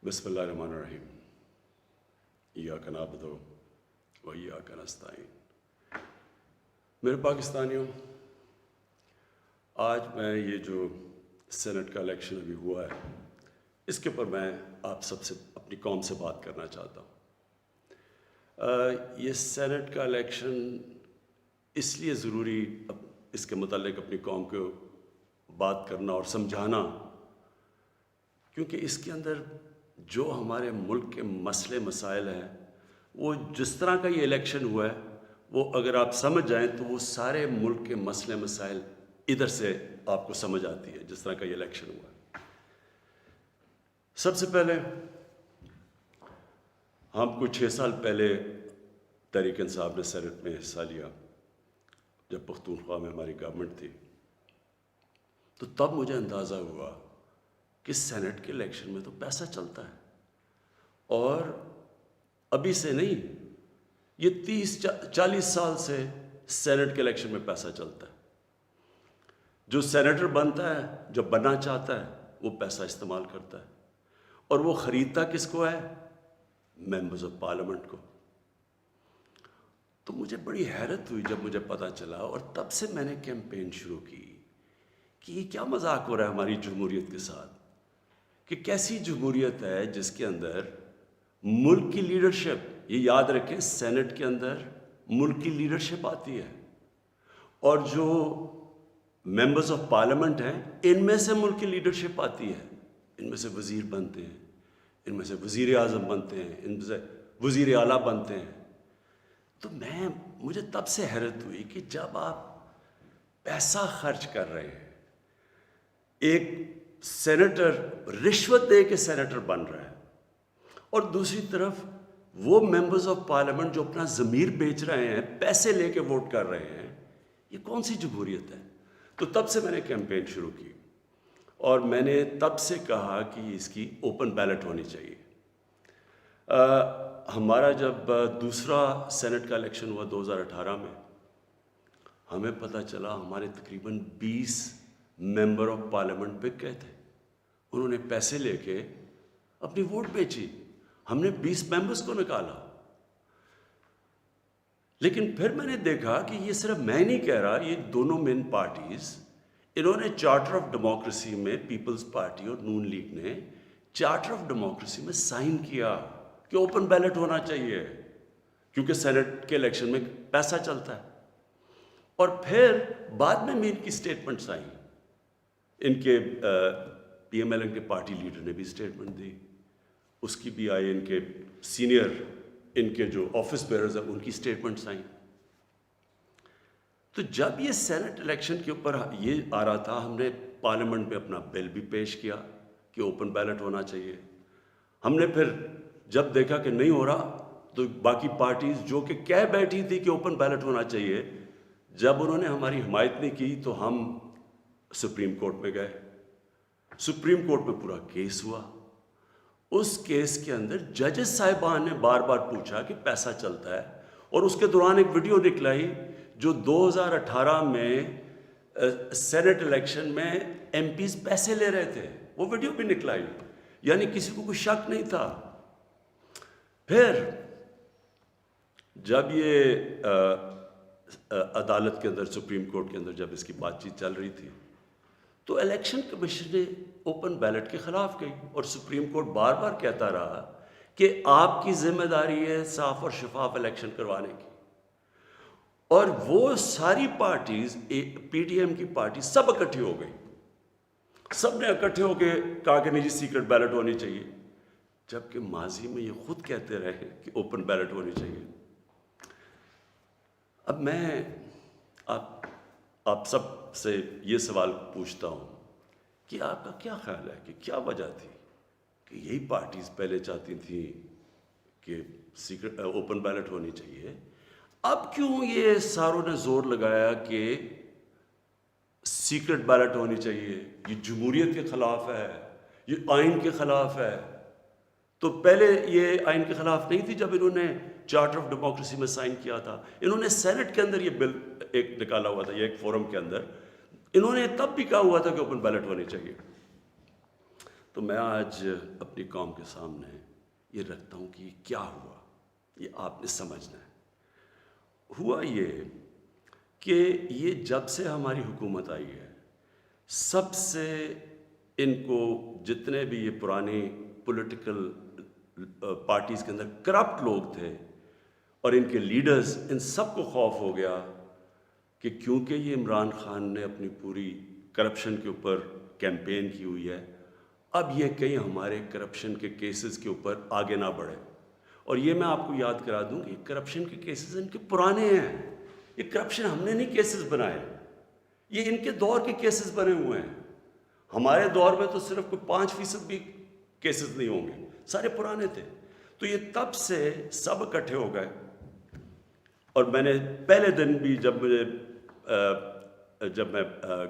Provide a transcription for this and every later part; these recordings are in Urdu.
بسم اللہ الرحمن الرحیم ایاک نعبد و ایاک نستعین۔ میرے پاکستانیوں، آج میں یہ جو سینٹ کا الیکشن ابھی ہوا ہے اس کے اوپر میں آپ سب سے اپنی قوم سے بات کرنا چاہتا ہوں۔ یہ سینٹ کا الیکشن اس لیے ضروری اس کے متعلق اپنی قوم کو بات کرنا اور سمجھانا کیونکہ اس کے اندر جو ہمارے ملک کے مسئلے مسائل ہیں وہ جس طرح کا یہ الیکشن ہوا ہے وہ اگر آپ سمجھ جائیں تو وہ سارے ملک کے مسئلے مسائل ادھر سے آپ کو سمجھ آتی ہے جس طرح کا یہ الیکشن ہوا ہے۔ سب سے پہلے ہم کو 6 سال پہلے تحریک انصاف نے سینٹ میں حصہ لیا جب پختونخوا میں ہماری گورنمنٹ تھی، تو تب مجھے اندازہ ہوا کہ سینٹ کے الیکشن میں تو پیسہ چلتا ہے، اور ابھی سے نہیں، یہ 30-40 سال سے سینٹ کے الیکشن میں پیسہ چلتا ہے۔ جو سینیٹر بنتا ہے، جو بننا چاہتا ہے، وہ پیسہ استعمال کرتا ہے، اور وہ خریدتا کس کو ہے؟ ممبرز آف پارلیمنٹ کو۔ تو مجھے بڑی حیرت ہوئی جب مجھے پتہ چلا، اور تب سے میں نے کیمپین شروع کی کہ یہ کیا مذاق ہو رہا ہے ہماری جمہوریت کے ساتھ، کہ کیسی جمہوریت ہے جس کے اندر ملک کی لیڈرشپ، یہ یاد رکھیں سینٹ کے اندر ملک کی لیڈرشپ آتی ہے، اور جو ممبرز آف پارلیمنٹ ہیں ان میں سے ملک کی لیڈرشپ آتی ہے، ان میں سے وزیر بنتے ہیں، ان میں سے وزیر اعظم بنتے ہیں، ان میں سے وزیر اعلیٰ بنتے ہیں۔ تو مجھے تب سے حیرت ہوئی کہ جب آپ پیسہ خرچ کر رہے ہیں، ایک سینیٹر رشوت دے کے سینیٹر بن رہا ہے، اور دوسری طرف وہ ممبرز آف پارلیمنٹ جو اپنا ضمیر بیچ رہے ہیں، پیسے لے کے ووٹ کر رہے ہیں، یہ کون سی جمہوریت ہے؟ تو تب سے میں نے کیمپین شروع کی، اور میں نے تب سے کہا کہ اس کی اوپن بیلٹ ہونی چاہیے۔ ہمارا جب دوسرا سینٹ کا الیکشن ہوا 2018 میں، ہمیں پتہ چلا ہمارے تقریباً 20 ممبر آف پارلیمنٹ بک گئے تھے، انہوں نے پیسے لے کے اپنی ووٹ بیچی، ہم نے 20 ممبرز کو نکالا۔ لیکن پھر میں نے دیکھا کہ یہ صرف میں نہیں کہہ رہا، یہ دونوں مین پارٹیز، انہوں نے چارٹر آف ڈیموکریسی میں، پیپلز پارٹی اور نون لیگ نے چارٹر آف ڈیموکریسی میں سائن کیا کہ اوپن بیلٹ ہونا چاہیے، کیونکہ سینٹ کے الیکشن میں پیسہ چلتا ہے۔ اور پھر بعد میں ان کی سٹیٹمنٹس آئیں، ان کے پی ایم ایل این کے پارٹی لیڈر نے بھی سٹیٹمنٹ دی، اس کی بھی آئی، ان کے سینئر، ان کے جو آفس بیئرز ہیں ان کی سٹیٹمنٹس آئیں۔ تو جب یہ سینٹ الیکشن کے اوپر یہ آ رہا تھا، ہم نے پارلیمنٹ میں اپنا بل بھی پیش کیا کہ اوپن بیلٹ ہونا چاہیے۔ ہم نے پھر جب دیکھا کہ نہیں ہو رہا تو باقی پارٹیز جو کہ کہہ بیٹھی تھی کہ اوپن بیلٹ ہونا چاہیے، جب انہوں نے ہماری حمایت نہیں کی تو ہم سپریم کورٹ میں گئے۔ سپریم کورٹ میں پورا کیس ہوا، اس کیس کے اندر ججز صاحبان نے بار بار پوچھا کہ پیسہ چلتا ہے، اور اس کے دوران ایک ویڈیو نکلائی جو 2018 میں سینٹ الیکشن میں ایم پیز پیسے لے رہے تھے، وہ ویڈیو بھی نکلائی، یعنی کسی کو کوئی شک نہیں تھا۔ پھر جب یہ عدالت کے اندر، سپریم کورٹ کے اندر جب اس کی بات چیت چل رہی تھی، تو الیکشن کمیشن نے اوپن بیلٹ کے خلاف گئی، اور سپریم کورٹ بار بار کہتا رہا کہ آپ کی ذمہ داری ہے صاف اور شفاف الیکشن کروانے کی۔ اور وہ ساری پارٹیز، پی ڈی ایم کی پارٹی سب اکٹھی ہو گئی، سب نے اکٹھے ہو کے کہا کہ نہیں جی سیکرٹ بیلٹ ہونی چاہیے، جبکہ ماضی میں یہ خود کہتے رہے کہ اوپن بیلٹ ہونی چاہیے۔ اب میں آپ سب سے یہ سوال پوچھتا ہوں کہ آپ کا کیا خیال ہے کہ کیا وجہ تھی کہ یہی پارٹیز پہلے چاہتی تھیں کہ سیکرٹ اوپن بیلٹ ہونی چاہیے، اب کیوں یہ ساروں نے زور لگایا کہ سیکرٹ بیلٹ ہونی چاہیے؟ یہ جمہوریت کے خلاف ہے، یہ آئین کے خلاف ہے۔ تو پہلے یہ آئین کے خلاف نہیں تھی جب انہوں نے چارٹر آف ڈیموکریسی میں سائن کیا تھا، انہوں نے سینٹ کے اندر یہ بل ایک نکالا ہوا تھا، یہ ایک فورم کے اندر انہوں نے تب بھی کہا ہوا تھا کہ اوپن بیلٹ ہونی چاہیے۔ تو میں آج اپنی قوم کے سامنے یہ رکھتا ہوں کہ یہ کیا ہوا، یہ آپ نے سمجھنا ہے۔ ہوا یہ کہ یہ جب سے ہماری حکومت آئی ہے، سب سے ان کو جتنے بھی یہ پرانی پولیٹیکل پارٹیز کے اندر کرپٹ لوگ تھے اور ان کے لیڈرز، ان سب کو خوف ہو گیا کہ کیونکہ یہ عمران خان نے اپنی پوری کرپشن کے اوپر کیمپین کی ہوئی ہے، اب یہ کہیں ہمارے کرپشن کے کیسز کے اوپر آگے نہ بڑھے۔ اور یہ میں آپ کو یاد کرا دوں کہ کرپشن کے کیسز ان کے پرانے ہیں، یہ کرپشن ہم نے نہیں کیسز بنائے، یہ ان کے دور کے کیسز بنے ہوئے ہیں۔ ہمارے دور میں تو صرف کوئی 5% بھی کیسز نہیں ہوں گے، سارے پرانے تھے۔ تو یہ تب سے سب اکٹھے ہو گئے، اور میں نے پہلے دن بھی جب میں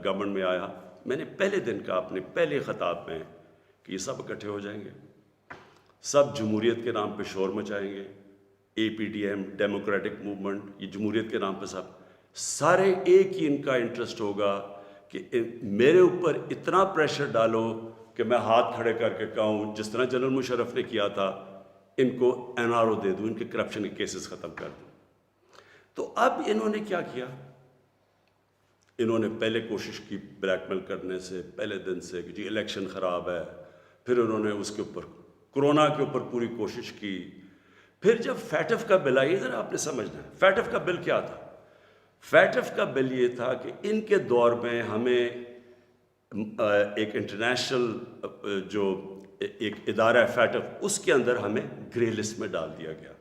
گورنمنٹ میں آیا، میں نے پہلے دن کہا اپنے پہلے خطاب میں کہ یہ سب اکٹھے ہو جائیں گے، سب جمہوریت کے نام پہ شور مچائیں گے، A P D M, democratic movement, یہ جمہوریت کے نام پہ سارے ایک ہی ان کا انٹرسٹ ہوگا کہ میرے اوپر اتنا پریشر ڈالو کہ میں ہاتھ کھڑے کر کے کہوں، جس طرح جنرل مشرف نے کیا تھا، ان کو این آر او دے دوں، ان کے کرپشن کے کیسز ختم کر دوں۔ تو اب انہوں نے کیا کیا؟ انہوں نے پہلے کوشش کی بلیک میل کرنے سے پہلے دن سے کہ جی الیکشن خراب ہے، پھر انہوں نے اس کے اوپر کرونا کے اوپر پوری کوشش کی، پھر جب فیٹف کا بل آئی، ذرا آپ نے سمجھنا ہے فیٹف کا بل کیا تھا۔ فیٹف کا بل یہ تھا کہ ان کے دور میں ہمیں ایک انٹرنیشنل جو ایک ادارہ ہے فیٹف، اس کے اندر ہمیں گرے لسٹ میں ڈال دیا گیا۔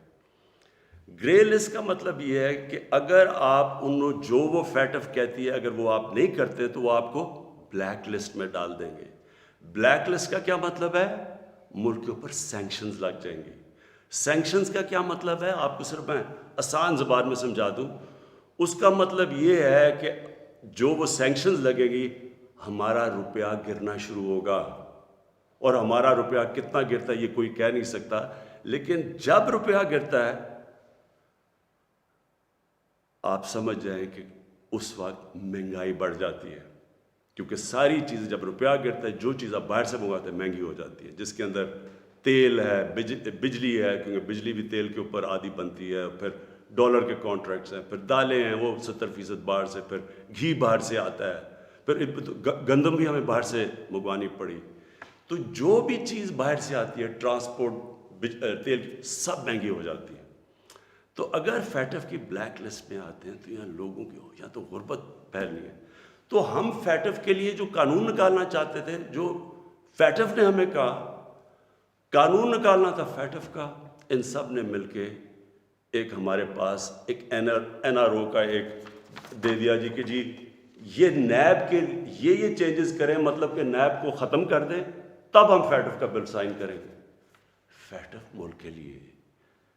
گرے لسٹ کا مطلب یہ ہے کہ اگر آپ جو وہ فیٹف کہتی ہے اگر وہ آپ نہیں کرتے تو وہ آپ کو بلیک لسٹ میں ڈال دیں گے۔ بلیک لسٹ کا کیا مطلب ہے؟ ملک کے اوپر سینکشنز لگ جائیں گے۔ سینکشنز کا کیا مطلب ہے؟ آپ کو صرف میں آسان زبان میں سمجھا دوں، اس کا مطلب یہ ہے کہ جو وہ سینکشنز لگے گی، ہمارا روپیہ گرنا شروع ہوگا، اور ہمارا روپیہ کتنا گرتا ہے یہ کوئی کہہ نہیں سکتا، لیکن جب روپیہ گرتا ہے آپ سمجھ جائیں کہ اس وقت مہنگائی بڑھ جاتی ہے، کیونکہ ساری چیزیں جب روپیہ گرتا ہے، جو چیز آپ باہر سے منگواتے ہیں مہنگی ہو جاتی ہے، جس کے اندر تیل ہے، بجلی ہے، کیونکہ بجلی بھی تیل کے اوپر آدھی بنتی ہے، پھر ڈالر کے کانٹریکٹس ہیں، پھر دالیں ہیں وہ 70% باہر سے، پھر گھی باہر سے آتا ہے، پھر گندم بھی ہمیں باہر سے منگوانی پڑی۔ تو جو بھی چیز باہر سے آتی ہے، ٹرانسپورٹ، تیل، سب مہنگی ہو جاتی ہے۔ تو اگر فیٹف کی بلیک لسٹ میں آتے ہیں تو یہاں لوگوں کی یا تو غربت پھیلنی ہے۔ تو ہم فیٹف کے لیے جو قانون نکالنا چاہتے تھے، جو فیٹف نے ہمیں کہا قانون نکالنا تھا فیٹف کا، ان سب نے مل کے ایک ہمارے پاس ایک این آر او کا ایک دے دیا جی کہ جی یہ نیب کے یہ چینجز کریں، مطلب کہ نیب کو ختم کر دیں، تب ہم فیٹف کا بل سائن کریں گے۔ فیٹف ملک کے لیے،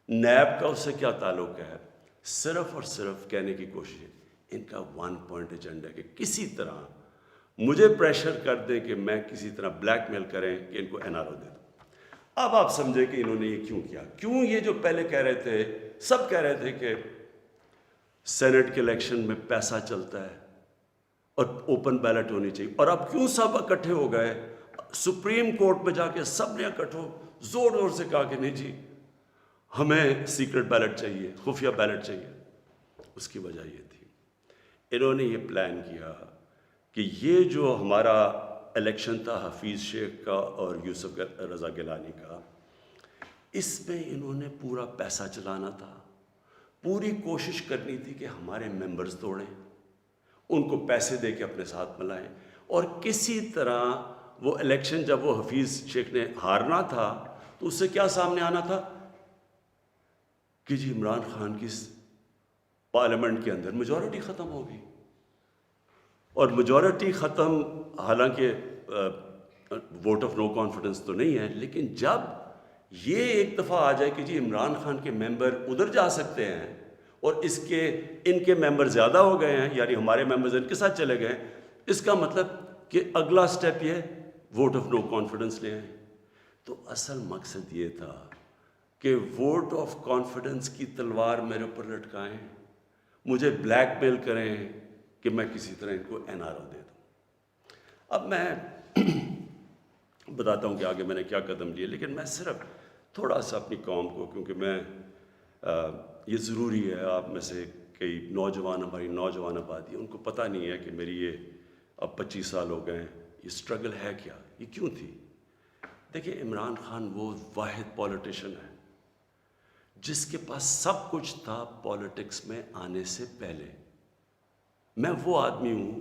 نیب کا اس سے کیا تعلق ہے؟ صرف اور صرف کہنے کی کوشش ہے، ان کا 1 پوائنٹ ایجنڈا ہے کہ کسی طرح مجھے پریشر کر دیں کہ میں کسی طرح بلیک میل کریں کہ ان کو این آر او دے دوں۔ اب آپ سمجھیں کہ انہوں نے یہ کیوں کیا؟ کیوں یہ جو پہلے کہہ رہے تھے، سب کہہ رہے تھے کہ سینٹ کے الیکشن میں پیسہ چلتا ہے اور اوپن بیلٹ ہونی چاہیے، اور اب کیوں سب اکٹھے ہو گئے؟ سپریم کورٹ میں جا کے سب نے اکٹھے زور زور سے کہا کہ نہیں جی ہمیں سیکرٹ بیلٹ چاہیے، خفیہ بیلٹ چاہیے۔ اس کی وجہ یہ تھی، انہوں نے یہ پلان کیا کہ یہ جو ہمارا الیکشن تھا حفیظ شیخ کا اور یوسف رضا گیلانی کا، اس میں انہوں نے پورا پیسہ چلانا تھا، پوری کوشش کرنی تھی کہ ہمارے ممبرز توڑیں، ان کو پیسے دے کے اپنے ساتھ ملائیں، اور کسی طرح وہ الیکشن جب وہ حفیظ شیخ نے ہارنا تھا تو اس سے کیا سامنے آنا تھا کہ جی عمران خان کی پارلیمنٹ کے اندر میجورٹی ختم ہوگی، اور میجورٹی ختم حالانکہ ووٹ آف نو کانفیڈنس تو نہیں ہے، لیکن جب یہ ایک دفعہ آ جائے کہ جی عمران خان کے ممبر ادھر جا سکتے ہیں اور ان کے ممبر زیادہ ہو گئے ہیں، یعنی ہمارے ممبرز ان کے ساتھ چلے گئے، اس کا مطلب کہ اگلا سٹیپ یہ ووٹ آف نو کانفیڈنس لے آئیں۔ تو اصل مقصد یہ تھا کہ ووٹ آف کانفیڈنس کی تلوار میرے اوپر لٹکائیں، مجھے بلیک میل کریں کہ میں کسی طرح ان کو این آر او دے دوں۔ اب میں بتاتا ہوں کہ آگے میں نے کیا قدم لیے، لیکن میں صرف تھوڑا سا اپنی قوم کو، کیونکہ میں یہ ضروری ہے، آپ میں سے کئی نوجوان، ہماری نوجوان آبادی ہے، ان کو پتہ نہیں ہے کہ میری یہ اب 25 سال ہو گئے ہیں، یہ سٹرگل ہے کیا، یہ کیوں تھی۔ دیکھیں، عمران خان وہ واحد پولیٹیشین ہے جس کے پاس سب کچھ تھا پولیٹکس میں آنے سے پہلے۔ میں وہ آدمی ہوں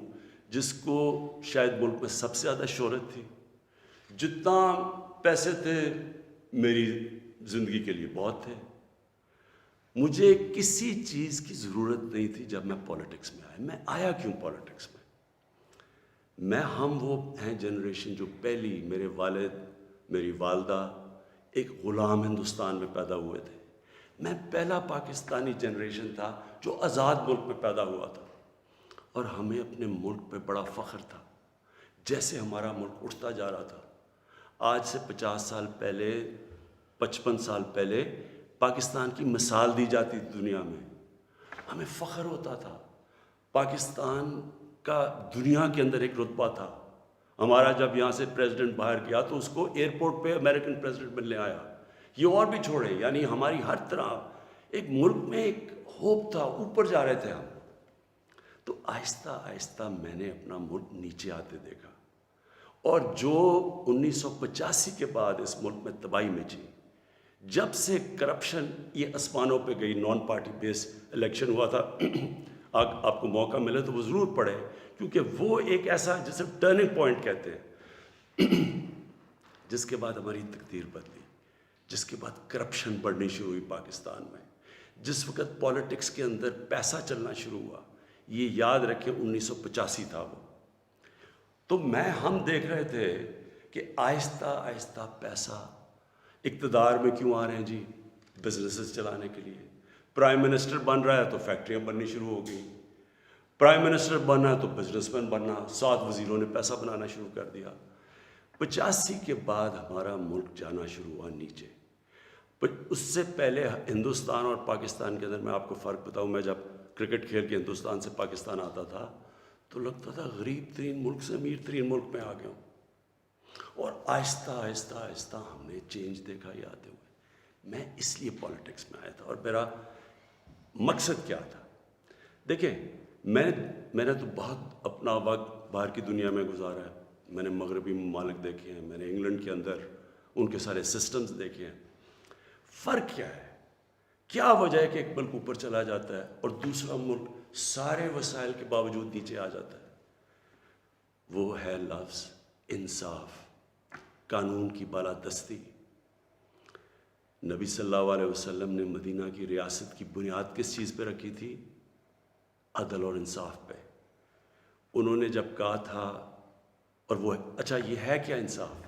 جس کو شاید ملک میں سب سے زیادہ شہرت تھی، جتنا پیسے تھے میری زندگی کے لیے بہت تھے، مجھے کسی چیز کی ضرورت نہیں تھی جب میں پولیٹکس میں آیا۔ میں آیا کیوں پولیٹکس میں؟ ہم وہ ہیں جنریشن جو پہلی، میرے والد، میری والدہ ایک غلام ہندوستان میں پیدا ہوئے تھے۔ میں پہلا پاکستانی جنریشن تھا جو آزاد ملک میں پیدا ہوا تھا، اور ہمیں اپنے ملک پہ بڑا فخر تھا۔ جیسے ہمارا ملک اٹھتا جا رہا تھا، آج سے 50 سال پہلے، 55 سال پہلے پاکستان کی مثال دی جاتی تھی دنیا میں، ہمیں فخر ہوتا تھا۔ پاکستان کا دنیا کے اندر ایک رتبہ تھا۔ ہمارا جب یہاں سے پریزیڈنٹ باہر گیا تو اس کو ایئرپورٹ پہ امریکن پریزیڈنٹ ملنے آیا۔ یہ اور بھی چھوڑے، یعنی ہماری ہر طرح ایک ملک میں ایک ہوپ تھا، اوپر جا رہے تھے ہم۔ تو آہستہ آہستہ میں نے اپنا ملک نیچے آتے دیکھا، اور جو 1985 کے بعد اس ملک میں تباہی مچی، جب سے کرپشن یہ آسمانوں پہ گئی، نان پارٹی بیس الیکشن ہوا تھا، آپ کو موقع ملے تو وہ ضرور پڑھے، کیونکہ وہ ایک ایسا جسے ٹرننگ پوائنٹ کہتے ہیں، جس کے بعد ہماری تقدیر بدلی، جس کے بعد کرپشن بڑھنی شروع ہوئی پاکستان میں، جس وقت پولیٹکس کے اندر پیسہ چلنا شروع ہوا۔ یہ یاد رکھیں 1985 تھا وہ۔ تو ہم دیکھ رہے تھے کہ آہستہ آہستہ پیسہ اقتدار میں کیوں آ رہے ہیں جی؟ بزنسز چلانے کے لیے۔ پرائم منسٹر بن رہا ہے تو فیکٹریاں بننی شروع ہو گئی، پرائم منسٹر بننا ہے تو بزنس مین بننا، 7 وزیروں نے پیسہ بنانا شروع کر دیا۔ 85 کے بعد ہمارا ملک جانا شروع ہوا نیچے۔ اس سے پہلے ہندوستان اور پاکستان کے اندر میں آپ کو فرق بتاؤں، میں جب کرکٹ کھیل کے ہندوستان سے پاکستان آتا تھا تو لگتا تھا غریب ترین ملک سے امیر ترین ملک میں آ گیا ہوں، اور آہستہ آہستہ آہستہ ہم نے چینج دیکھا یہ آتے ہوئے۔ میں اس لیے پولیٹکس میں آیا تھا، اور میرا مقصد کیا تھا؟ دیکھیں، میں نے تو بہت اپنا وقت باہر کی دنیا میں گزارا ہے۔ میں نے مغربی ممالک دیکھے ہیں، میں نے انگلینڈ کے اندر ان کے سارے سسٹمز دیکھے ہیں۔ فرق کیا ہے؟ کیا وجہ ہے کہ ایک ملک اوپر چلا جاتا ہے اور دوسرا ملک سارے وسائل کے باوجود نیچے آ جاتا ہے؟ وہ ہے لفظ انصاف، قانون کی بالادستی۔ نبی صلی اللہ علیہ وسلم نے مدینہ کی ریاست کی بنیاد کس چیز پہ رکھی تھی؟ عدل اور انصاف پہ۔ انہوں نے جب کہا تھا، اور وہ اچھا یہ ہے کیا انصاف؟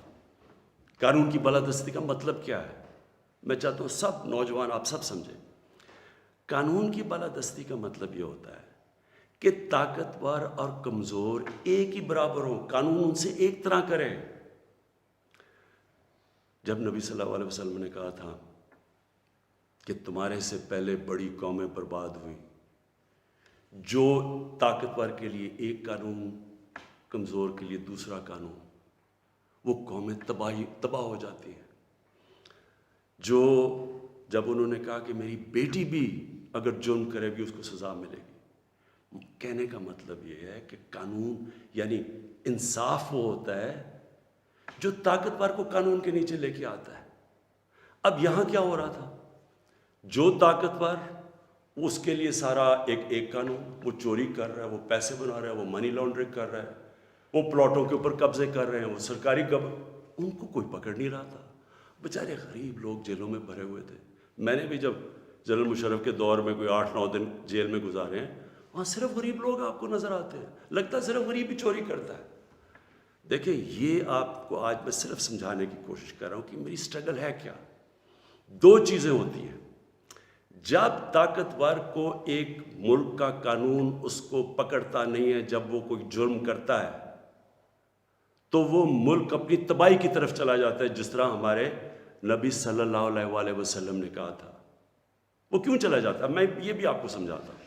قانون کی بالادستی کا مطلب کیا ہے؟ میں چاہتا ہوں سب نوجوان آپ سب سمجھیں۔ قانون کی بالادستی کا مطلب یہ ہوتا ہے کہ طاقتور اور کمزور ایک ہی برابر ہوں، قانون ان سے ایک طرح کرے۔ جب نبی صلی اللہ علیہ وسلم نے کہا تھا کہ تمہارے سے پہلے بڑی قومیں برباد ہوئی، جو طاقتور کے لیے ایک قانون، کمزور کے لیے دوسرا قانون، وہ قومیں تباہ ہو جاتی ہیں۔ جو جب انہوں نے کہا کہ میری بیٹی بھی اگر جرم کرے گی اس کو سزا ملے گی، کہنے کا مطلب یہ ہے کہ قانون یعنی انصاف وہ ہوتا ہے جو طاقتور کو قانون کے نیچے لے کے آتا ہے۔ اب یہاں کیا ہو رہا تھا؟ جو طاقتور، اس کے لیے سارا ایک قانون، وہ چوری کر رہا ہے، وہ پیسے بنا رہا ہے، وہ منی لانڈرنگ کر رہا ہے، وہ پلاٹوں کے اوپر قبضے کر رہے ہیں، وہ سرکاری ان کو کوئی پکڑ نہیں رہا تھا۔ بیچارے غریب لوگ جیلوں میں بھرے ہوئے تھے۔ میں نے بھی جب جنرل مشرف کے دور میں کوئی 8-9 دن جیل میں گزارے ہیں، وہاں صرف غریب لوگ آپ کو نظر آتے ہیں، لگتا ہے صرف غریب ہی چوری کرتا ہے۔ دیکھیں، یہ آپ کو آج میں صرف سمجھانے کی کوشش کر رہا ہوں کہ میری سٹرگل ہے کیا۔ 2 چیزیں ہوتی ہیں۔ جب طاقتور کو ایک ملک کا قانون اس کو پکڑتا نہیں ہے، جب وہ کوئی جرم کرتا ہے تو وہ ملک اپنی تباہی کی طرف چلا جاتا ہے، جس طرح ہمارے نبی صلی اللہ علیہ وسلم نے کہا تھا۔ وہ کیوں چلا جاتا ہے؟ میں یہ بھی آپ کو سمجھاتا ہوں۔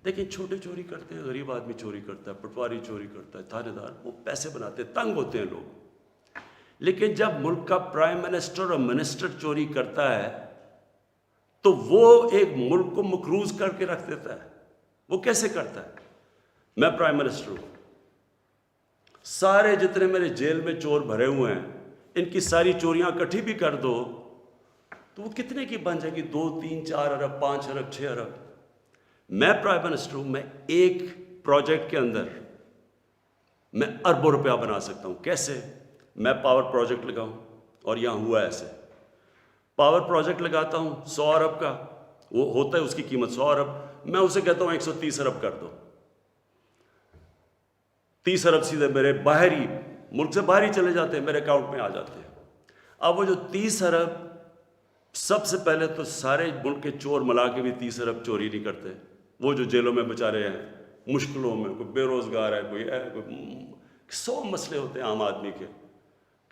دیکھیں، چھوٹے چوری کرتے ہیں، غریب آدمی چوری کرتا ہے، پٹواری چوری کرتا ہے، تھانے دار، وہ پیسے بناتے ہیں، تنگ ہوتے ہیں لوگ۔ لیکن جب ملک کا پرائم منسٹر اور منسٹر چوری کرتا ہے تو وہ ایک ملک کو مقروض کر کے رکھ دیتا ہے. وہ کیسے کرتا ہے؟ میں پرائم منسٹر ہوں، سارے جتنے میرے جیل میں چور بھرے ہوئے ہیں ان کی ساری چوریاں اکٹھی بھی کر دو تو وہ کتنے کی بن جائے گی؟ 2 3 4 ارب 5 ارب 6 ارب. میں پرائم منسٹر ہوں، میں ایک پروجیکٹ کے اندر میں اربوں روپیہ بنا سکتا ہوں. کیسے؟ میں پاور پروجیکٹ لگاؤں، اور یہاں ہوا ایسے، پاور پروجیکٹ لگاتا ہوں 100 ارب کا، وہ ہوتا ہے اس کی قیمت 100 ارب، میں اسے کہتا ہوں 130 ارب کر دو. 30 ارب سیدھے میرے باہر ہی ملک سے باہر ہی چلے جاتے ہیں، میرے اکاؤنٹ میں آ جاتے ہیں. اب وہ جو 30 ارب، سب سے پہلے تو سارے ملک کے چور ملا کے بھی 30 ارب چوری نہیں کرتے. وہ جو جیلوں میں بیچارے ہیں، مشکلوں میں، کوئی بے روزگار ہے، کوئی 100 مسئلے ہوتے ہیں عام آدمی کے.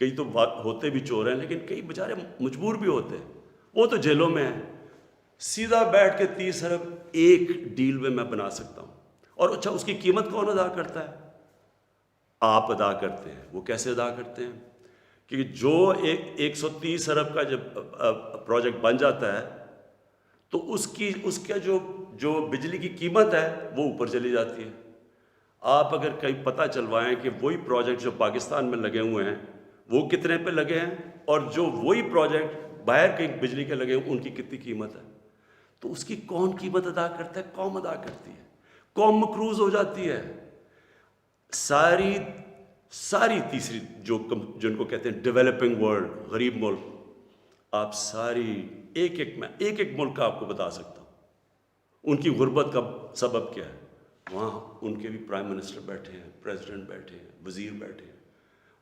کئی تو ہوتے بھی چور ہیں لیکن کئی بیچارے مجبور بھی ہوتے ہیں، وہ تو جیلوں میں ہیں. سیدھا بیٹھ کے 30 ارب ایک ڈیل میں بنا سکتا ہوں. اور اچھا، اس کی قیمت کون ادا کرتا ہے؟ آپ ادا کرتے ہیں. وہ کیسے ادا کرتے ہیں؟ کہ جو 130 ارب کا جب پروجیکٹ بن جاتا ہے تو اس کا جو بجلی کی قیمت ہے وہ اوپر چلی جاتی ہے. آپ اگر کہیں پتہ چلوائیں کہ وہی پروجیکٹ جو پاکستان میں لگے ہوئے ہیں وہ کتنے پہ لگے ہیں، اور جو وہی پروجیکٹ باہر کہیں بجلی کے لگے ہیں ان کی کتنی قیمت ہے، تو اس کی کون قیمت ادا کرتا ہے؟ قوم ادا کرتی ہے. قوم مقروض ہو جاتی ہے. ساری تیسری جن کو کہتے ہیں ڈیولپنگ ورلڈ، غریب ملک، آپ ساری میں ایک ملک کا آپ کو بتا سکتا ہوں ان کی غربت کا سبب کیا ہے. وہاں ان کے بھی پرائم منسٹر بیٹھے ہیں، پریزیڈنٹ بیٹھے ہیں، وزیر بیٹھے ہیں،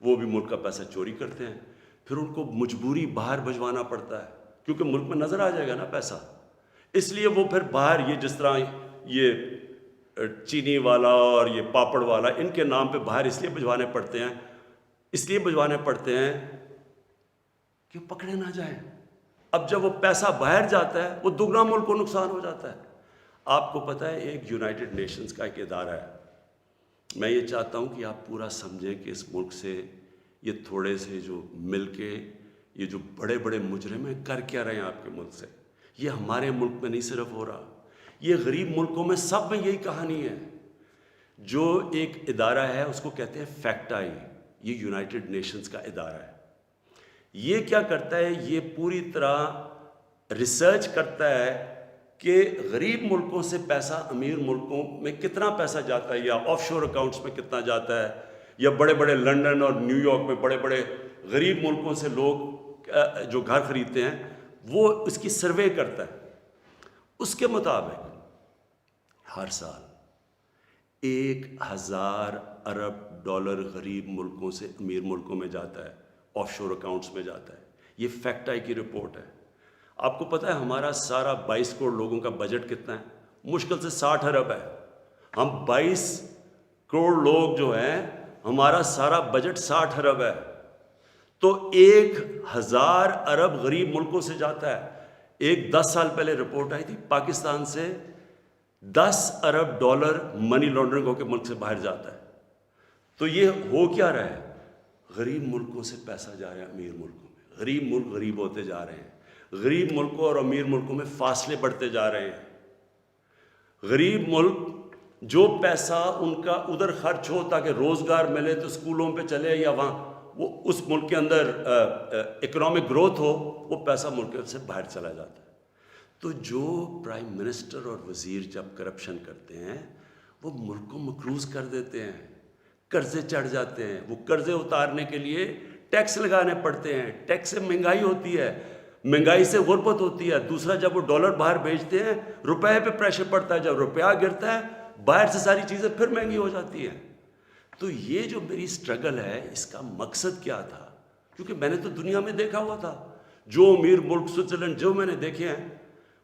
وہ بھی ملک کا پیسہ چوری کرتے ہیں. پھر ان کو مجبوری باہر بھجوانا پڑتا ہے کیونکہ ملک میں نظر آ جائے گا نا پیسہ، اس لیے وہ پھر باہر، یہ جس طرح یہ چینی والا اور یہ پاپڑ والا، ان کے نام پہ باہر اس لیے بھجوانے پڑتے ہیں کہ پکڑے نہ جائیں. اب جب وہ پیسہ باہر جاتا ہے وہ دگنا ملک کو نقصان ہو جاتا ہے. آپ کو پتہ ہے ایک یونائٹڈ نیشنز کا ایک ادارہ ہے، میں یہ چاہتا ہوں کہ آپ پورا سمجھیں کہ اس ملک سے یہ تھوڑے سے جو مل کے یہ جو بڑے بڑے مجرم ہیں کر کیا رہے ہیں آپ کے ملک سے. یہ ہمارے ملک میں نہیں صرف ہو رہا، یہ غریب ملکوں میں سب میں یہی کہانی ہے. جو ایک ادارہ ہے اس کو کہتے ہیں فیکٹ آئی، یہ یونائٹڈ نیشنز کا ادارہ ہے. یہ کیا کرتا ہے؟ یہ پوری طرح ریسرچ کرتا ہے کہ غریب ملکوں سے پیسہ امیر ملکوں میں کتنا پیسہ جاتا ہے، یا آف شور اکاؤنٹس میں کتنا جاتا ہے، یا بڑے بڑے لنڈن اور نیو یارک میں بڑے بڑے غریب ملکوں سے لوگ جو گھر خریدتے ہیں وہ اس کی سروے کرتا ہے. اس کے مطابق ہر سال 1000 ارب ڈالر غریب ملکوں سے امیر ملکوں میں جاتا ہے، آف شور اکاؤنٹس میں جاتا ہے. یہ فیکٹ آئی کی رپورٹ ہے. آپ کو پتہ ہے ہمارا سارا 22 کروڑ لوگوں کا بجٹ کتنا ہے؟ مشکل سے 60 ارب ہے. ہم 22 کروڑ لوگ جو ہیں، ہمارا سارا بجٹ 60 ارب ہے. تو 1000 ارب غریب ملکوں سے جاتا ہے. ایک 10 سال پہلے رپورٹ آئی تھی، پاکستان سے 10 ارب ڈالر منی لانڈرنگ ہو کے ملک سے باہر جاتا ہے. تو یہ ہو کیا رہا ہے؟ غریب ملکوں سے پیسہ جا رہا ہے امیر ملکوں میں، غریب ملک غریب ہوتے جا رہے ہیں، غریب ملکوں اور امیر ملکوں میں فاصلے بڑھتے جا رہے ہیں. غریب ملک جو پیسہ ان کا ادھر خرچ ہو تاکہ روزگار ملے تو اسکولوں پہ چلے، یا وہاں وہ اس ملک کے اندر اکنامک گروتھ ہو، وہ پیسہ ملک سے باہر چلا جاتا ہے. تو جو پرائم منسٹر اور وزیر جب کرپشن کرتے ہیں وہ ملک کو مقروض کر دیتے ہیں، قرضے چڑھ جاتے ہیں. وہ قرضے اتارنے کے لیے ٹیکس لگانے پڑتے ہیں. ٹیکس سے مہنگائی ہوتی ہے، مہنگائی سے غربت ہوتی ہے. دوسرا، جب وہ ڈالر باہر بھیجتے ہیں روپے پہ پریشر پڑتا ہے، جب روپیہ گرتا ہے باہر سے ساری چیزیں پھر مہنگی ہو جاتی ہیں. تو یہ جو میری سٹرگل ہے اس کا مقصد کیا تھا؟ کیونکہ میں نے تو دنیا میں دیکھا ہوا تھا، جو امیر ملک سوئٹزرلینڈ جو میں نے دیکھے ہیں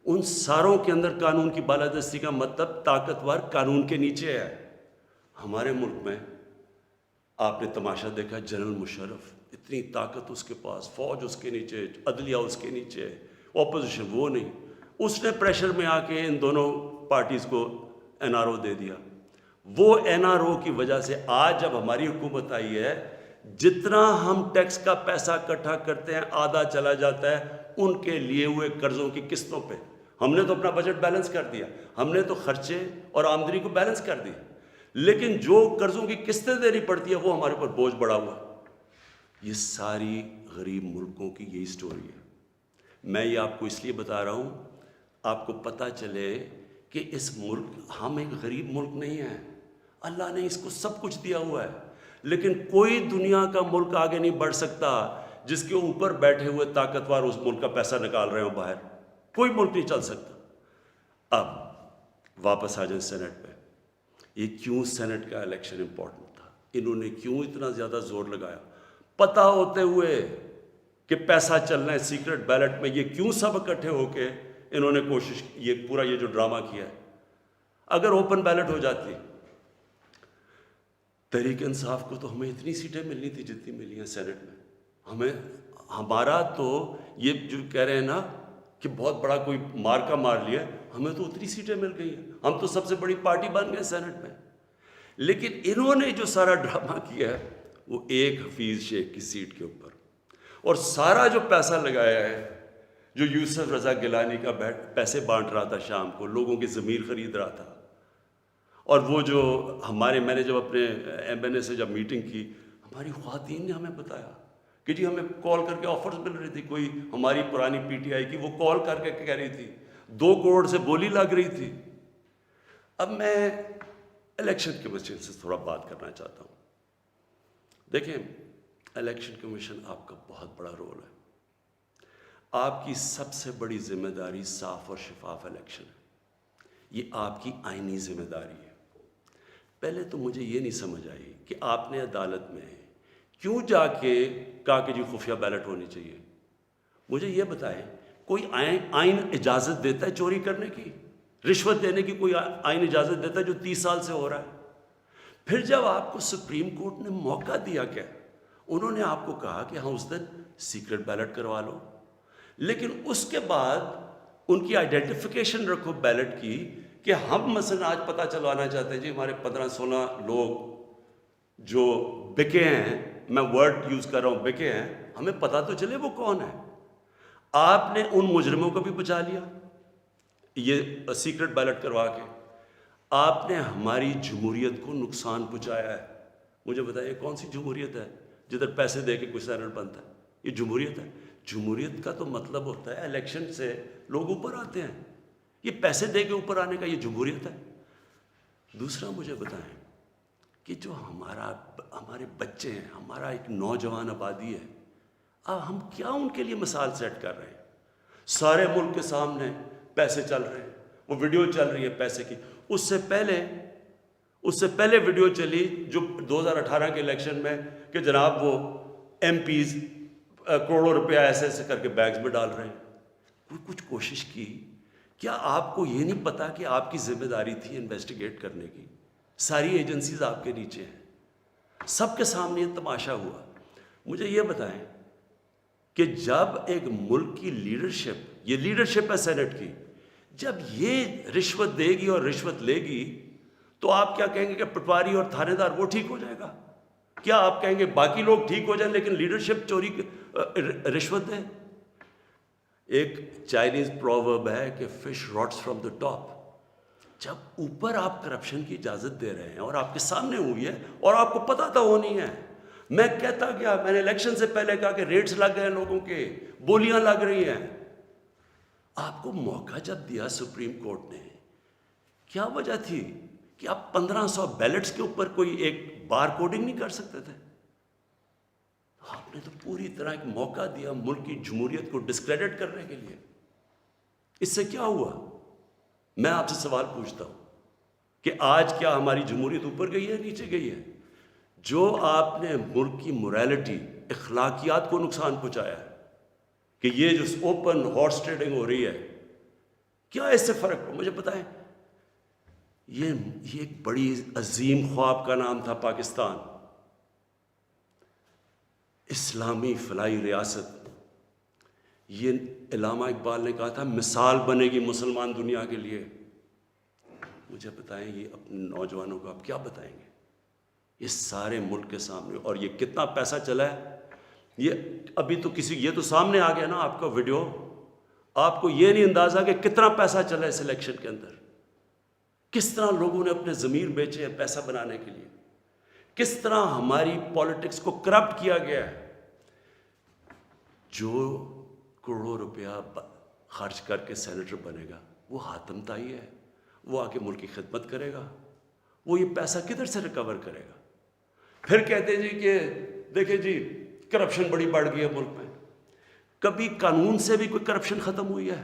ان ساروں کے اندر قانون کی بالادستی کا مطلب طاقتور قانون کے نیچے ہے. ہمارے ملک میں آپ نے تماشا دیکھا، جنرل مشرف اتنی طاقت اس کے پاس، فوج اس کے نیچے، عدلیہ اس کے نیچے، اپوزیشن وہ نہیں. اس نے پریشر میں آ کے ان دونوں پارٹیز کو NRO دے دیا. وہ NRO کی وجہ سے آج جب ہماری حکومت آئی ہے، جتنا ہم ٹیکس کا پیسہ اکٹھا کرتے ہیں آدھا چلا جاتا ہے ان کے لیے ہوئے قرضوں کی قسطوں پہ. ہم نے تو اپنا بجٹ بیلنس کر دیا, ہم نے تو خرچے اور آمدنی کو بیلنس کر دیا, لیکن جو قرضوں کی قسطیں دینی پڑتی ہے وہ ہمارے اوپر بوجھ بڑھا ہوا. یہ ساری غریب ملکوں کی یہی سٹوری ہے. میں یہ آپ کو اس لیے بتا رہا ہوں آپ کو پتہ چلے کہ اس ملک, ہم ایک غریب ملک نہیں ہیں, اللہ نے اس کو سب کچھ دیا ہوا ہے, لیکن کوئی دنیا کا ملک آگے نہیں بڑھ سکتا جس کے اوپر بیٹھے ہوئے طاقتور اس ملک کا پیسہ نکال رہے ہوں باہر. کوئی ملک نہیں چل سکتا. اب واپس آ جائیں سینٹ پہ. یہ کیوں سینٹ کا الیکشن امپورٹنٹ تھا, انہوں نے کیوں اتنا زیادہ زور لگایا پتہ ہوتے ہوئے کہ پیسہ چلنا ہے سیکرٹ بیلٹ میں؟ یہ کیوں سب اکٹھے ہو کے انہوں نے کوشش, یہ پورا یہ جو ڈرامہ کیا ہے. اگر اوپن بیلٹ ہو جاتی تحریک انصاف کو تو ہمیں اتنی سیٹیں ملنی تھی جتنی ملی ہیں سینٹ میں. ہمیں, ہمارا تو یہ جو کہہ رہے ہیں نا کہ بہت بڑا کوئی مارکا مار لیا, ہمیں تو اتنی سیٹیں مل گئی ہیں, ہم تو سب سے بڑی پارٹی بن گئے سینٹ میں. لیکن انہوں نے جو سارا ڈرامہ کیا ہے وہ ایک حفیظ شیخ کی سیٹ کے اوپر, اور سارا جو پیسہ لگایا ہے, جو یوسف رضا گیلانی کا پیسے بانٹ رہا تھا شام کو, لوگوں کی ضمیر خرید رہا تھا, اور وہ جو ہمارے, میں نے جب اپنے ایم این اے سے جب میٹنگ کی, ہماری خواتین نے ہمیں بتایا کہ جی ہمیں کال کر کے آفرز مل رہی تھی. کوئی ہماری پرانی پی ٹی آئی کی وہ کال کر کے کہہ رہی تھی 2 کروڑ سے بولی لگ رہی تھی. اب میں الیکشن کمیشن سے تھوڑا بات کرنا چاہتا ہوں. دیکھیں, الیکشن کمیشن آپ کا بہت بڑا رول ہے. آپ کی سب سے بڑی ذمہ داری صاف اور شفاف الیکشن ہے. یہ آپ کی آئینی ذمہ داری ہے. پہلے تو مجھے یہ نہیں سمجھ آئی کہ آپ نے عدالت میں کیوں جا کے کہا کہ جی خفیہ بیلٹ ہونی چاہیے. مجھے یہ بتائیں, کوئی آئین اجازت دیتا ہے چوری کرنے کی, رشوت دینے کی کوئی آئین اجازت دیتا ہے جو 30 سال سے ہو رہا ہے؟ پھر جب آپ کو سپریم کورٹ نے موقع دیا, کیا انہوں نے آپ کو کہا کہ ہاں اس دن سیکرٹ بیلٹ کروا لو, لیکن اس کے بعد ان کی آئیڈینٹیفیکیشن رکھو بیلٹ کی کہ ہم مثلا آج پتہ چلوانا چاہتے ہیں جی ہمارے 15-16 لوگ جو بکے ہیں, میں ورڈ یوز کر رہا ہوں بکے ہیں, ہمیں پتہ تو چلے وہ کون ہے. آپ نے ان مجرموں کو بھی بچا لیا یہ سیکرٹ بیلٹ کروا کے. آپ نے ہماری جمہوریت کو نقصان پہنچایا ہے. مجھے بتائیے کون سی جمہوریت ہے جدھر پیسے دے کے کوئی سینٹ بنتا ہے؟ یہ جمہوریت ہے؟ جمہوریت کا تو مطلب ہوتا ہے الیکشن سے لوگ اوپر آتے ہیں. یہ پیسے دے کے اوپر آنے کا یہ جمہوریت ہے؟ دوسرا مجھے بتائیں کہ جو ہمارے بچے ہیں, ہمارا ایک نوجوان آبادی ہے, اب ہم کیا ان کے لیے مثال سیٹ کر رہے ہیں؟ سارے ملک کے سامنے پیسے چل رہے ہیں, وہ ویڈیو چل رہی ہے پیسے کی. اس سے پہلے ویڈیو چلی جو 2018 کے الیکشن میں کہ جناب وہ ایم پیز کروڑوں روپیہ ایسے کر کے بیگز میں ڈال رہے ہیں. کوئی کچھ کوشش کی؟ کیا آپ کو یہ نہیں پتا کہ آپ کی ذمہ داری تھی انویسٹیگیٹ کرنے کی؟ ساری ایجنسیز آپ کے نیچے ہیں, سب کے سامنے یہ تماشا ہوا. مجھے یہ بتائیں کہ جب ایک ملک کی لیڈرشپ, یہ لیڈرشپ ہے سینٹ کی, جب یہ رشوت دے گی اور رشوت لے گی تو آپ کیا کہیں گے کہ پٹواری اور تھانے دار وہ ٹھیک ہو جائے گا؟ کیا آپ کہیں گے باقی لوگ ٹھیک ہو جائیں لیکن لیڈرشپ چوری رشوت دے؟ ایک چائنیز پروورب ہے کہ fish rots from the top. جب اوپر آپ کرپشن کی اجازت دے رہے ہیں اور آپ کے سامنے ہوئی ہے اور آپ کو پتہ تو ہونی ہے. میں کہتا کیا, میں نے الیکشن سے پہلے کہا کہ ریٹس لگ گئے لوگوں کے, بولیاں لگ رہی ہیں. آپ کو موقع جب دیا سپریم کورٹ نے, کیا وجہ تھی کہ آپ 1500 بیلٹس کے اوپر کوئی ایک بار کوڈنگ نہیں کر سکتے تھے؟ آپ نے تو پوری طرح ایک موقع دیا ملک کی جمہوریت کو ڈسکریڈٹ کرنے کے لیے. اس سے کیا ہوا؟ میں آپ سے سوال پوچھتا ہوں کہ آج کیا ہماری جمہوریت اوپر گئی ہے نیچے گئی ہے؟ جو آپ نے ملک کی موریلٹی, اخلاقیات کو نقصان پہنچایا ہے کہ یہ جو اوپن ہارس ٹریڈنگ ہو رہی ہے, کیا اس سے فرق؟ مجھے بتائیں. یہ ایک بڑی عظیم خواب کا نام تھا پاکستان, اسلامی فلاحی ریاست. یہ علامہ اقبال نے کہا تھا مثال بنے گی مسلمان دنیا کے لیے. مجھے بتائیں یہ اپنے نوجوانوں کو آپ کیا بتائیں گے؟ یہ سارے ملک کے سامنے. اور یہ کتنا پیسہ چلا ہے یہ ابھی تو یہ تو سامنے آ گیا نا آپ کا ویڈیو. آپ کو یہ نہیں اندازہ کہ کتنا پیسہ چلا ہے اس الیکشن کے اندر. کس طرح لوگوں نے اپنے ضمیر بیچے ہیں پیسہ بنانے کے لیے. کس طرح ہماری پالیٹکس کو کرپٹ کیا گیا ہے. جو کروڑوں روپیہ خرچ کر کے سینیٹر بنے گا وہ حاتم طائی ہے. وہ آ کے ملک کی خدمت کرے گا. وہ یہ پیسہ کدھر سے ریکور کرے گا. پھر کہتے ہیں جی کہ دیکھیں جی کرپشن بڑی بڑھ گئی ہے ملک میں. کبھی قانون سے بھی کوئی کرپشن ختم ہوئی ہے؟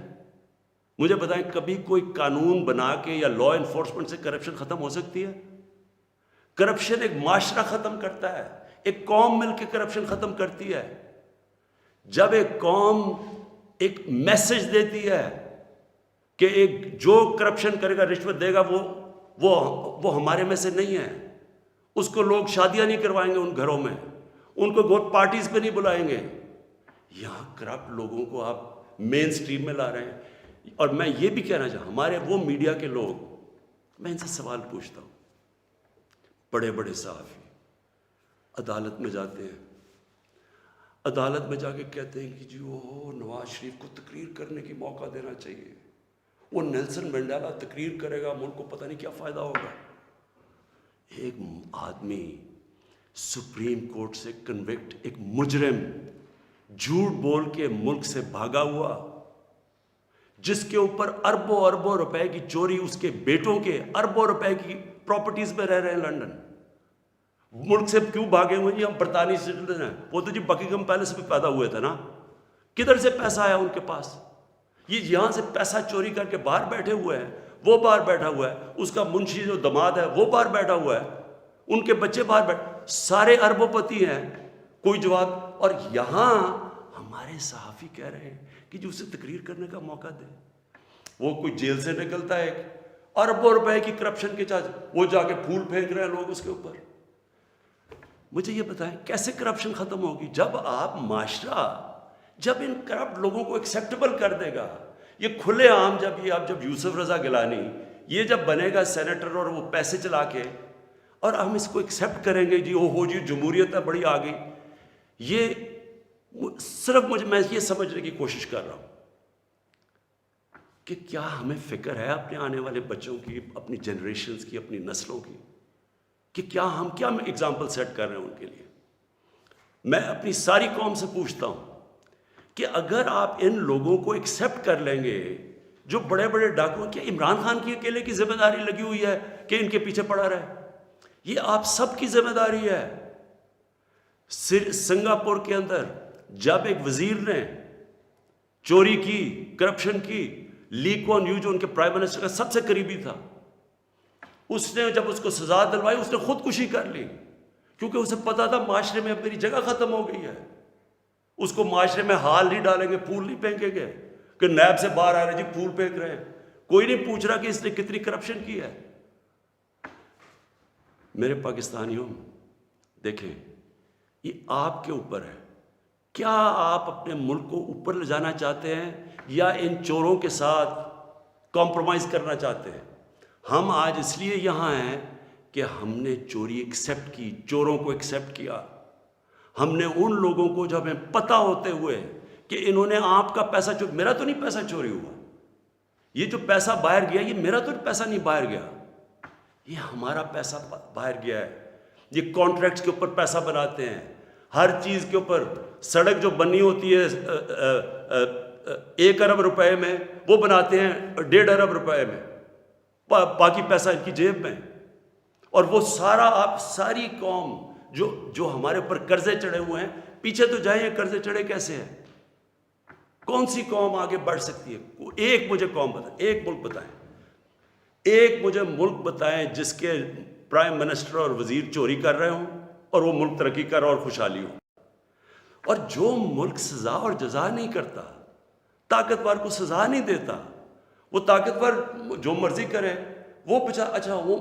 مجھے بتائیں کبھی کوئی قانون بنا کے یا لا انفورسمنٹ سے کرپشن ختم ہو سکتی ہے؟ کرپشن ایک معاشرہ ختم کرتا ہے. ایک قوم مل کے کرپشن ختم کرتی ہے. جب ایک قوم ایک میسج دیتی ہے کہ جو کرپشن کرے گا رشوت دے گا وہ ہمارے میں سے نہیں ہے. اس کو لوگ شادیاں نہیں کروائیں گے ان گھروں میں. ان کو ووٹ پارٹیز پہ نہیں بلائیں گے. یہاں کرپٹ لوگوں کو آپ مین سٹریم میں لا رہے ہیں. اور میں یہ بھی کہنا چاہتا ہوں ہمارے وہ میڈیا کے لوگ, میں ان سے سوال پوچھتا ہوں. بڑے بڑے صحافی عدالت میں جاتے ہیں, عدالت میں جا کے کہتے ہیں کہ جی وہ نواز شریف کو تقریر کرنے کی موقع دینا چاہیے. وہ نیلسن منڈیلا تقریر کرے گا ملک کو پتہ نہیں کیا فائدہ ہوگا. ایک آدمی سپریم کورٹ سے کنوکٹ, ایک مجرم جھوٹ بول کے ملک سے بھاگا ہوا, جس کے اوپر اربوں اربوں روپے کی چوری, اس کے بیٹوں کے اربوں روپے کی پراپرٹیز میں رہ رہے ہیں لنڈن. ملک سے کیوں بھاگے ہوئے جی؟ ہم برطانوی سٹیزن ہیں. وہ تو جی بکنگم پیلس میں پیدا ہوئے تھے نا. کدھر سے پیسہ آیا ان کے پاس؟ یہ یہاں سے پیسہ چوری کر کے باہر بیٹھے ہوئے ہیں. وہ باہر بیٹھا ہوا ہے, اس کا منشی جو دماد ہے وہ باہر بیٹھا ہوا ہے, ان کے بچے باہر بیٹھے, سارے اربوں پتی ہیں. کوئی جواب. اور یہاں ہمارے صحافی کہہ رہے ہیں کہ جو اسے تقریر کرنے کا موقع دے. وہ کوئی جیل سے نکلتا ہے اربوں روپے کی کرپشن کے چارج, وہ جا کے پھول پھینک رہے ہیں لوگ اس کے اوپر. مجھے یہ بتائیں کیسے کرپشن ختم ہوگی؟ جب آپ معاشرہ جب ان کرپٹ لوگوں کو ایکسیپٹیبل کر دے گا. یہ کھلے عام جب یوسف رضا گیلانی یہ جب بنے گا سینیٹر اور وہ پیسے چلا کے, اور ہم اس کو ایکسیپٹ کریں گے جی ہو جی جمہوریت ہے بڑی آ گئی. یہ صرف میں یہ سمجھنے کی کوشش کر رہا ہوں کہ کیا ہمیں فکر ہے اپنے آنے والے بچوں کی, اپنی جنریشنز کی, اپنی نسلوں کی, کہ کیا ہم ایگزامپل سیٹ کر رہے ہیں ان کے لیے. میں اپنی ساری قوم سے پوچھتا ہوں کہ اگر آپ ان لوگوں کو ایکسیپٹ کر لیں گے جو بڑے بڑے ڈاکو, کیا عمران خان کی اکیلے کی ذمہ داری لگی ہوئی ہے کہ ان کے پیچھے پڑا رہے؟ یہ آپ سب کی ذمہ داری ہے. سنگاپور کے اندر جب ایک وزیر نے چوری کی, کرپشن کی, لی کوان یو جو ان کے پرائم منسٹر کا سب سے قریبی تھا, اس نے جب اس کو سزا دلوائی اس نے خودکشی کر لی, کیونکہ اسے پتا تھا معاشرے میں اب میری جگہ ختم ہو گئی ہے. اس کو معاشرے میں ہال نہیں ڈالیں گے, پھول نہیں پھینکیں گے کہ نیب سے باہر آ رہے جی پھول پھینک رہے ہیں. کوئی نہیں پوچھ رہا کہ اس نے کتنی کرپشن کی ہے. میرے پاکستانیوں, دیکھیں یہ آپ کے اوپر ہے. کیا آپ اپنے ملک کو اوپر لے جانا چاہتے ہیں یا ان چوروں کے ساتھ کمپرومائز کرنا چاہتے ہیں؟ ہم آج اس لیے یہاں ہیں کہ ہم نے چوری ایکسیپٹ کی, چوروں کو ایکسیپٹ کیا. ہم نے ان لوگوں کو جب ہمیں پتہ ہوتے ہوئے کہ انہوں نے آپ کا پیسہ میرا تو نہیں پیسہ چوری ہوا, یہ جو پیسہ باہر گیا یہ میرا تو پیسہ نہیں باہر گیا, یہ ہمارا پیسہ باہر گیا ہے. یہ کانٹریکٹس کے اوپر پیسہ بناتے ہیں, ہر چیز کے اوپر. سڑک جو بنی ہوتی ہے 1 ارب روپے میں وہ بناتے ہیں 1.5 ارب روپے میں, باقی پیسہ ان کی جیب میں. اور وہ سارا آپ ساری قوم جو ہمارے اوپر قرضے چڑھے ہوئے ہیں, پیچھے تو جائیں یہ قرضے چڑھے کیسے ہیں؟ کون سی قوم آگے بڑھ سکتی ہے؟ ایک مجھے قوم بتائیں, ایک ملک بتائیں, ایک مجھے ملک بتائیں جس کے پرائم منسٹر اور وزیر چوری کر رہے ہوں اور وہ ملک ترقی کر رہا اور خوشحالی ہو. اور جو ملک سزا اور جزا نہیں کرتا, طاقتور کو سزا نہیں دیتا, وہ طاقتور جو مرضی کرے, وہ اچھا وہ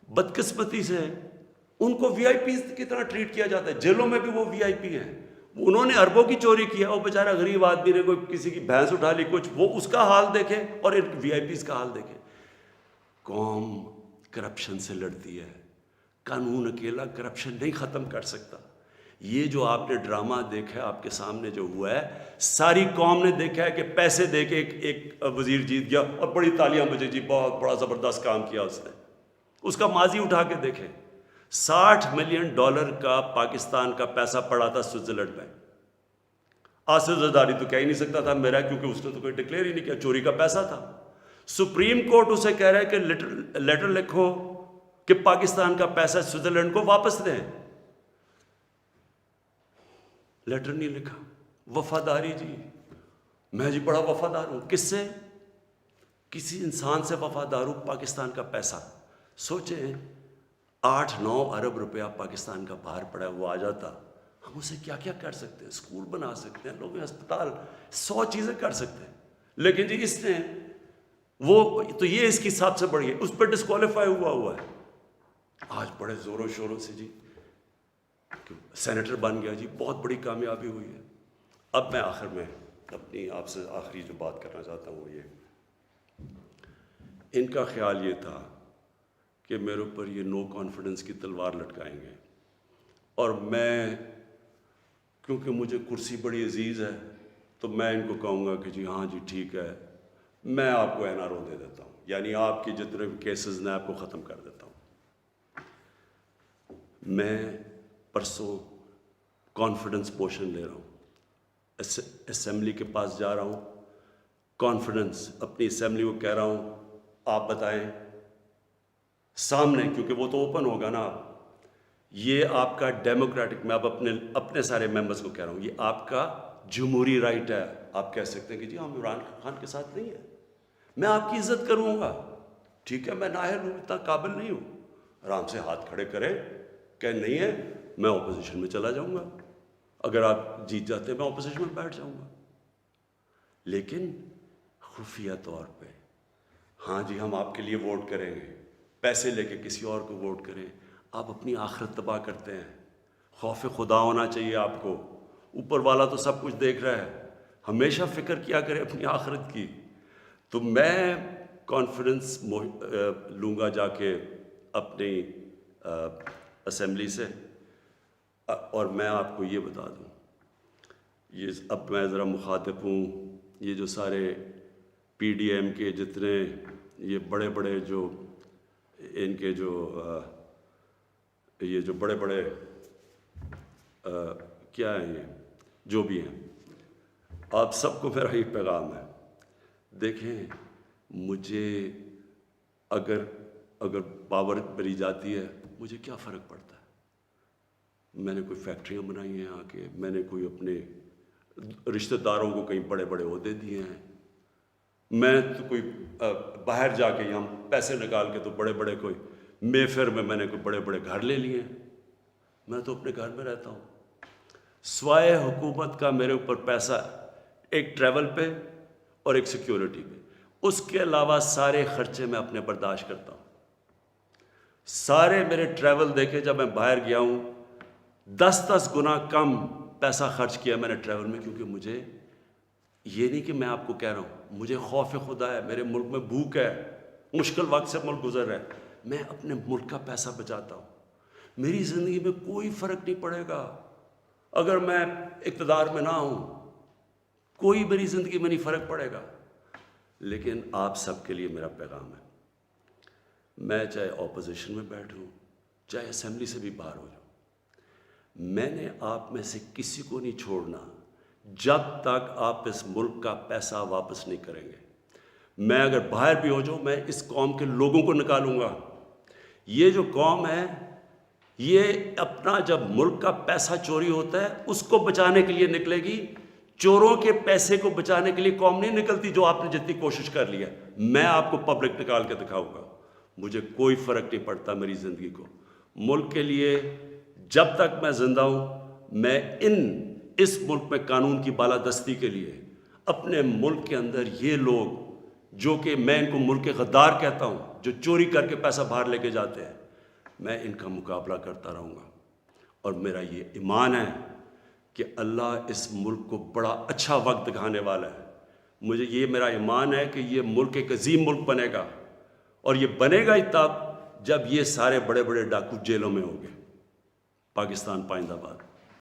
بدقسمتی سے ان کو وی آئی پیز کی طرح ٹریٹ کیا جاتا ہے. جیلوں میں بھی وہ وی آئی پی ہیں. انہوں نے اربوں کی چوری کیا, وہ بیچارہ غریب آدمی نے کوئی کسی کی بھینس اٹھا لی کچھ, وہ اس کا حال دیکھے اور ان وی آئی پیز کا حال دیکھے. قوم کرپشن سے لڑتی ہے, قانون اکیلا کرپشن نہیں ختم کر سکتا. یہ جو آپ نے ڈرامہ دیکھا ہے آپ کے سامنے جو ہوا ہے, ساری قوم نے دیکھا ہے کہ پیسے دے کے ایک وزیر جیت گیا اور بڑی تالیاں بجے, جی بہت بڑا زبردست کام کیا اس نے. اس کا ماضی اٹھا کے دیکھیں, $60 ملین کا پاکستان کا پیسہ پڑا تھا سوئٹزرلینڈ میں. آصف زرداری تو کہہ ہی نہیں سکتا تھا میرا, کیونکہ اس نے تو کوئی ڈکلیئر ہی نہیں کیا, چوری کا پیسہ تھا. سپریم کورٹ اسے کہہ رہا ہے کہ لیٹر لکھو کہ پاکستان کا پیسہ سوئٹزرلینڈ کو واپس دیں. لیٹر نہیں لکھا. وفاداری جی, میں جی بڑا وفادار ہوں. کس سے؟ کسی انسان سے وفادار ہوں. پاکستان کا پیسہ سوچیں, 8-9 ارب روپیہ پاکستان کا باہر پڑا ہے, وہ آ جاتا, ہم اسے کیا کیا کر سکتے ہیں. اسکول بنا سکتے ہیں, لوگ ہسپتال, 100 چیزیں کر سکتے ہیں. لیکن جی اس نے وہ تو یہ اس کی سب سے بڑی ہے, اس پہ ڈسکوالیفائی ہوا ہے. آج بڑے زوروں شوروں سے جی سینیٹر بن گیا, جی بہت بڑی کامیابی ہوئی ہے. اب میں آخر میں اپنی آپ سے آخری جو بات کرنا چاہتا ہوں وہ یہ, ان کا خیال یہ تھا کہ میرے اوپر یہ نو کانفیڈنس کی تلوار لٹکائیں گے, اور میں کیونکہ مجھے کرسی بڑی عزیز ہے تو میں ان کو کہوں گا کہ جی ہاں جی ٹھیک ہے, میں آپ کو NRO دے دیتا ہوں, یعنی آپ کی جتنے بھی کیسز نے آپ کو ختم کر دیتا ہوں. میں پرسوں کانفیڈنس پوشن لے رہا ہوں, اسمبلی کے پاس جا رہا ہوں, کانفیڈنس اپنی اسمبلی کو کہہ رہا ہوں آپ بتائیں سامنے, کیونکہ وہ تو اوپن ہوگا نا. یہ آپ کا ڈیموکریٹک, میں اب اپنے سارے ممبرز کو کہہ رہا ہوں, یہ آپ کا جمہوری رائٹ ہے. آپ کہہ سکتے ہیں کہ جی ہم عمران خان کے ساتھ نہیں ہیں, میں آپ کی عزت کروں گا, ٹھیک ہے, میں نااہل ہوں, اتنا قابل نہیں ہوں. آرام سے ہاتھ کھڑے کریں کہ نہیں ہے, میں اپوزیشن میں چلا جاؤں گا, اگر آپ جیت جاتے ہیں میں اپوزیشن میں بیٹھ جاؤں گا. لیکن خفیہ طور پہ ہاں جی ہم آپ کے لیے ووٹ کریں گے, پیسے لے کے کسی اور کو ووٹ کریں, آپ اپنی آخرت تباہ کرتے ہیں. خوف خدا ہونا چاہیے آپ کو, اوپر والا تو سب کچھ دیکھ رہا ہے, ہمیشہ فکر کیا کرے اپنی آخرت کی. تو میں کانفیڈنس لوں گا جا کے اپنی اسمبلی سے, اور میں آپ کو یہ بتا دوں, یہ اب میں ذرا مخاطب ہوں, یہ جو سارے PDM کے جتنے یہ بڑے بڑے جو ان کے جو یہ جو بڑے بڑے کیا ہیں, یہ جو بھی ہیں, آپ سب کو میرا یہ پیغام ہے, دیکھیں مجھے اگر پاور ملی جاتی ہے مجھے کیا فرق پڑتا ہے. میں نے کوئی فیکٹریاں بنائی ہیں آ کے, میں نے کوئی اپنے رشتہ داروں کو کہیں بڑے بڑے عہدے دیے ہیں, میں تو کوئی باہر جا کے یہاں پیسے نکال کے تو بڑے بڑے کوئی مے فیئر میں نے کوئی بڑے بڑے گھر لے لیے ہیں. میں تو اپنے گھر میں رہتا ہوں, سوائے حکومت کا میرے اوپر پیسہ ایک ٹریول پہ اور ایک سیکیورٹی پہ, اس کے علاوہ سارے خرچے میں اپنے برداشت کرتا ہوں. سارے میرے ٹریول دیکھے, جب میں باہر گیا ہوں 10 گنا کم پیسہ خرچ کیا میں نے ٹریول میں, کیونکہ مجھے یہ نہیں کہ میں آپ کو کہہ رہا ہوں, مجھے خوف خدا ہے, میرے ملک میں بھوک ہے, مشکل وقت سے ملک گزر رہا ہے, میں اپنے ملک کا پیسہ بچاتا ہوں. میری زندگی میں کوئی فرق نہیں پڑے گا اگر میں اقتدار میں نہ ہوں, کوئی میری زندگی میں نہیں فرق پڑے گا. لیکن آپ سب کے لیے میرا پیغام ہے, میں چاہے اپوزیشن میں بیٹھوں چاہے اسمبلی سے بھی باہر ہو جاؤں, میں نے آپ میں سے کسی کو نہیں چھوڑنا جب تک آپ اس ملک کا پیسہ واپس نہیں کریں گے. میں اگر باہر بھی ہو جاؤں, میں اس قوم کے لوگوں کو نکالوں گا. یہ جو قوم ہے یہ اپنا جب ملک کا پیسہ چوری ہوتا ہے اس کو بچانے کے لیے نکلے گی, چوروں کے پیسے کو بچانے کے لیے قوم نہیں نکلتی جو آپ نے جتنی کوشش کر لی ہے. میں آپ کو پبلک نکال کے دکھاؤں گا, مجھے کوئی فرق نہیں پڑتا میری زندگی کو. ملک کے لیے جب تک میں زندہ ہوں, میں اس ملک میں قانون کی بالادستی کے لیے اپنے ملک کے اندر یہ لوگ جو کہ میں ان کو ملک کے غدار کہتا ہوں, جو چوری کر کے پیسہ باہر لے کے جاتے ہیں, میں ان کا مقابلہ کرتا رہوں گا. اور میرا یہ ایمان ہے کہ اللہ اس ملک کو بڑا اچھا وقت دکھانے والا ہے. میرا ایمان ہے کہ یہ ملک ایک عظیم ملک بنے گا, اور یہ بنے گا ہی تب جب یہ سارے بڑے بڑے ڈاکو جیلوں میں ہو گئے، پاکستان پائندہ باد۔